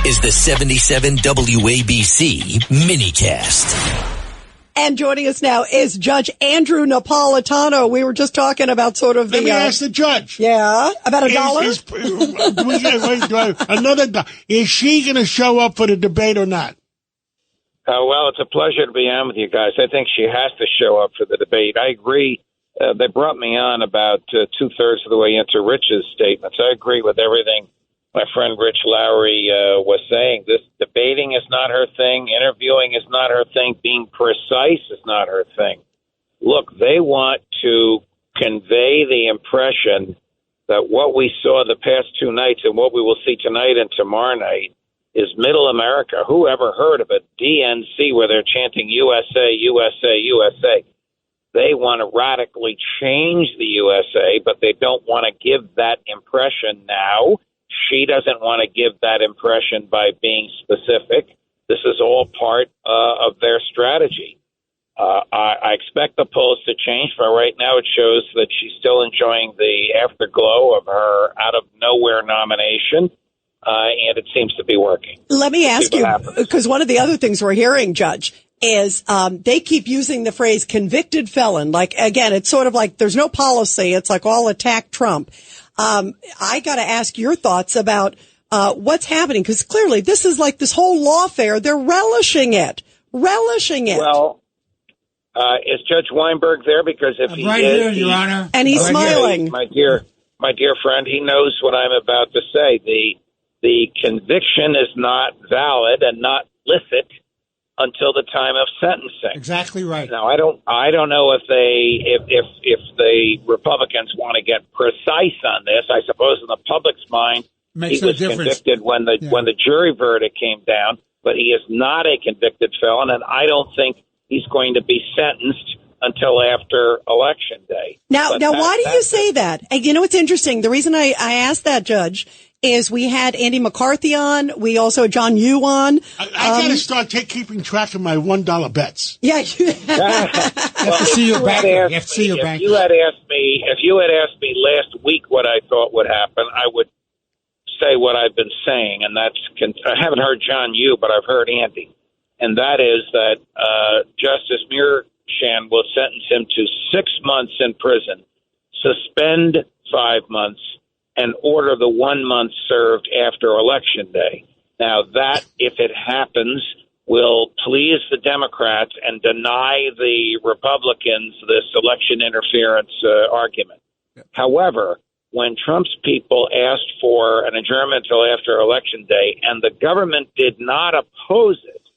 is the 77 WABC minicast. And joining us now is Judge Andrew Napolitano. We were just talking about sort of the... Let me ask the judge. Yeah, about $1? Is she going to show up for the debate or not? Well, it's a pleasure to be on with you guys. I think she has to show up for the debate. I agree. They brought me on about two-thirds of the way into Rich's statements. I agree with everything my friend Rich Lowry was saying. This debating is not her thing. Interviewing is not her thing. Being precise is not her thing. Look, they want to convey the impression that what we saw the past two nights and what we will see tonight and tomorrow night is middle America. Who ever heard of it? DNC, where they're chanting USA, USA, USA. They want to radically change the USA, but they don't want to give that impression now. She doesn't want to give that impression by being specific. This is all part of their strategy. I expect the polls to change, but right now it shows that she's still enjoying the afterglow of her out-of-nowhere nomination, and it seems to be working. Let me ask you, because one of the other things we're hearing, Judge, is they keep using the phrase convicted felon. Like, again, it's sort of like there's no policy. It's like all attack Trump. I got to ask your thoughts about what's happening, because clearly this is like this whole lawfare. They're relishing it. Well, is Judge Weinberg there? Because if he right is, here, Your Honor, and he's smiling. My dear friend, he knows what I'm about to say. The conviction is not valid and not licit until the time of sentencing. Exactly right. Now, I don't know if the Republicans want to get precise on this. I suppose in the public's mind, he was convicted when the jury verdict came down, but he is not a convicted felon, and I don't think he's going to be sentenced until after Election Day. Now, why do you say that? You know, it's interesting. The reason I asked that, Judge, is we had Andy McCarthy on. We also had John Yoo on. I got to start keeping track of my $1 bets. Yeah. You have to see your banker. If you had asked me last week what I thought would happen, I would say what I've been saying, and I haven't heard John Yoo, but I've heard Andy, and that is that Justice Mearsham will sentence him to 6 months in prison, suspend 5 months, and order the 1 month served after Election Day. Now, that, if it happens, will please the Democrats and deny the Republicans this election interference argument. Yep. However, when Trump's people asked for an adjournment until after Election Day and the government did not oppose it,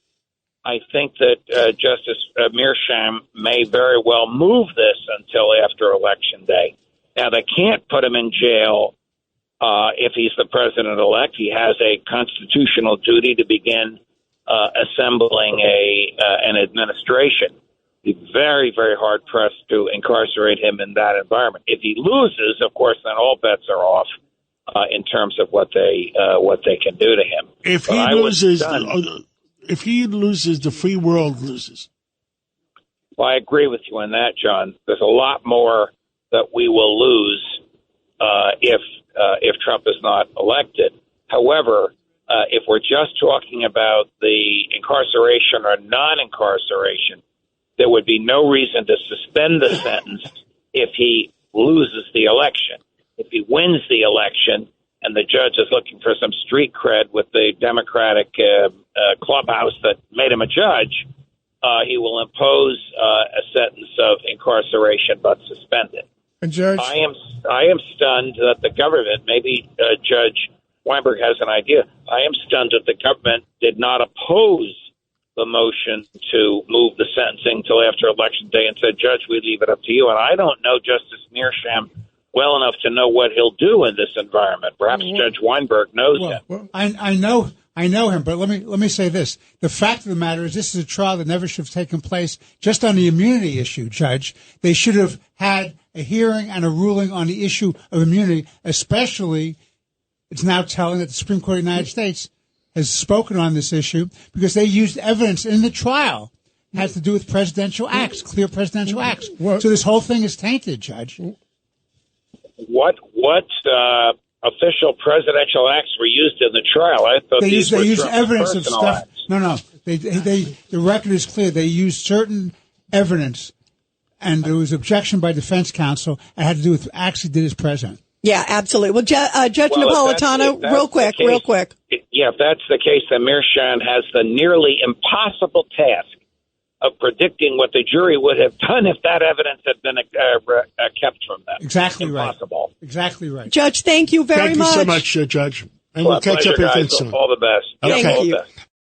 I think that Justice Mearsham may very well move this until after Election Day. Now, they can't put him in jail if he's the president-elect. He has a constitutional duty to begin assembling an administration. Be very, very hard-pressed to incarcerate him in that environment. If he loses, of course, then all bets are off in terms of what they can do to him. If he loses, the free world loses. Well, I agree with you on that, John. There's a lot more that we will lose if Trump is not elected. However, if we're just talking about the incarceration or non-incarceration, there would be no reason to suspend the sentence if he loses the election. If he wins the election and the judge is looking for some street cred with the Democratic clubhouse that made him a judge, he will impose a sentence of incarceration but suspend it. And Judge, I am stunned that the government, maybe Judge Weinberg has an idea, I am stunned that the government did not oppose the motion to move the sentencing till after Election Day and said, Judge, we leave it up to you. And I don't know Justice Mearsham well enough to know what he'll do in this environment. Perhaps Judge Weinberg knows him. Well, I know him, but let me say this. The fact of the matter is this is a trial that never should have taken place just on the immunity issue, Judge. They should have had a hearing and a ruling on the issue of immunity, especially it's now telling that the Supreme Court of the United States has spoken on this issue because they used evidence in the trial that has to do with presidential acts, clear presidential acts. So this whole thing is tainted, Judge. What official presidential acts were used in the trial. I thought they these used were evidence of personal stuff. acts. No. The record is clear. They used certain evidence, and there was objection by defense counsel. It had to do with acts he did as president. Yeah, absolutely. Well, Judge Napolitano, real quick. Yeah, if that's the case, then Meerschaum has the nearly impossible task of predicting what the jury would have done if that evidence had been kept from them. Exactly impossible. Right. Exactly right. Judge, thank you very much. Thank you so much, Judge. And we'll catch up again soon. All the best. Okay. Thank you.